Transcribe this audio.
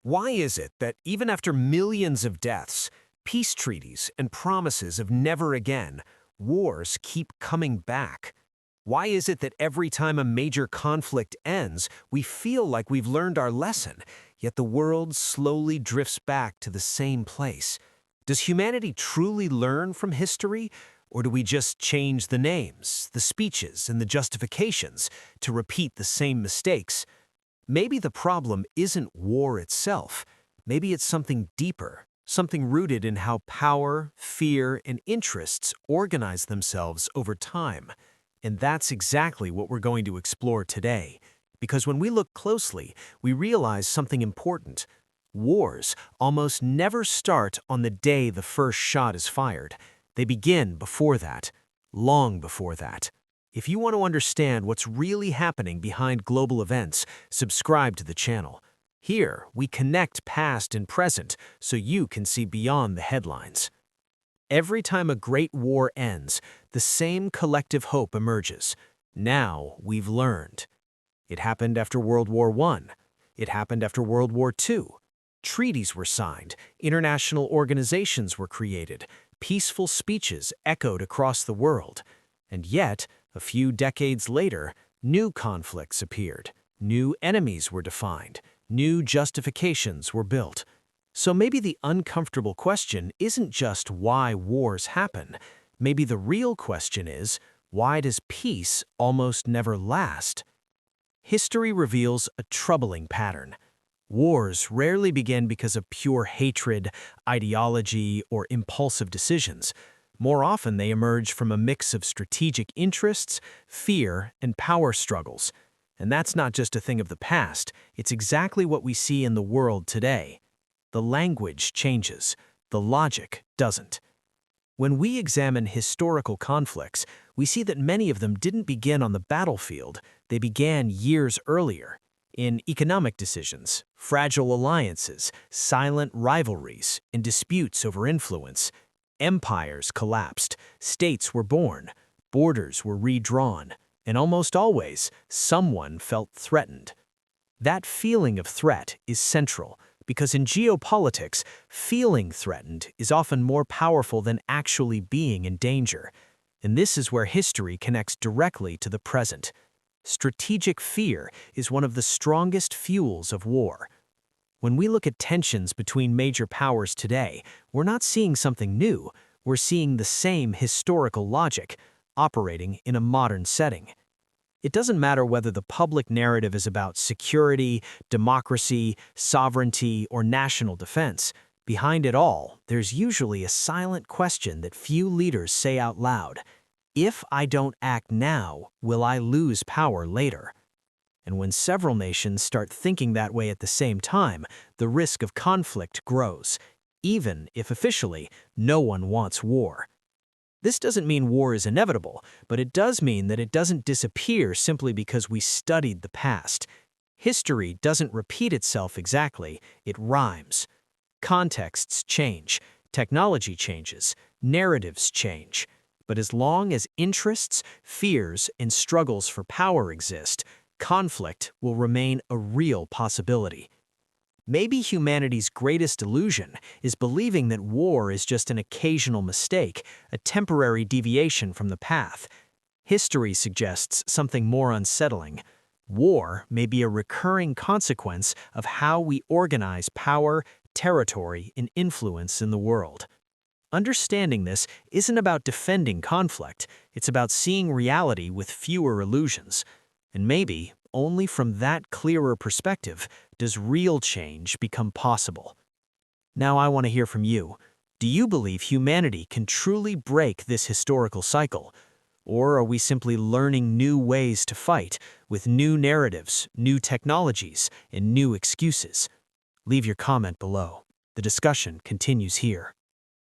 Why is it that even after millions of deaths, peace treaties, and promises of never again, wars keep coming back? Why is it that every time a major conflict ends, we feel like we've learned our lesson, yet the world slowly drifts back to the same place? Does humanity truly learn from history, or do we just change the names, the speeches, and the justifications to repeat the same mistakes? Maybe the problem isn't war itself. Maybe it's something deeper, something rooted in how power, fear, and interests organize themselves over time. And that's exactly what we're going to explore today. Because when we look closely, we realize something important. Wars almost never start on the day the first shot is fired. They begin before that, long before that. If you want to understand what's really happening behind global events, subscribe to the channel. Here, we connect past and present so you can see beyond the headlines. Every time a great war ends, the same collective hope emerges. Now we've learned. It happened after World War I. It happened after World War II. Treaties were signed, international organizations were created, peaceful speeches echoed across the world. And yet, a few decades later, new conflicts appeared, new enemies were defined, new justifications were built. So maybe the uncomfortable question isn't just why wars happen. Maybe the real question is, why does peace almost never last? History reveals a troubling pattern. Wars rarely begin because of pure hatred, ideology, or impulsive decisions. More often, they emerge from a mix of strategic interests, fear, and power struggles. And that's not just a thing of the past, it's exactly what we see in the world today. The language changes, the logic doesn't. When we examine historical conflicts, we see that many of them didn't begin on the battlefield, they began years earlier. In economic decisions, fragile alliances, silent rivalries, and disputes over influence. Empires collapsed, states were born, borders were redrawn, and almost always, someone felt threatened. That feeling of threat is central, because in geopolitics, feeling threatened is often more powerful than actually being in danger. And this is where history connects directly to the present. Strategic fear is one of the strongest fuels of war. When we look at tensions between major powers today, we're not seeing something new, we're seeing the same historical logic, operating in a modern setting. It doesn't matter whether the public narrative is about security, democracy, sovereignty, or national defense. Behind it all, there's usually a silent question that few leaders say out loud. If I don't act now, will I lose power later? And when several nations start thinking that way at the same time, the risk of conflict grows, even if officially no one wants war. This doesn't mean war is inevitable, but it does mean that it doesn't disappear simply because we studied the past. History doesn't repeat itself exactly, it rhymes. Contexts change, technology changes, narratives change. But as long as interests, fears, and struggles for power exist, conflict will remain a real possibility. Maybe humanity's greatest illusion is believing that war is just an occasional mistake, a temporary deviation from the path. History suggests something more unsettling. War may be a recurring consequence of how we organize power, territory, and influence in the world. Understanding this isn't about defending conflict, it's about seeing reality with fewer illusions. And maybe, only from that clearer perspective, does real change become possible. Now I want to hear from you. Do you believe humanity can truly break this historical cycle? Or are we simply learning new ways to fight, with new narratives, new technologies, and new excuses? Leave your comment below. The discussion continues here.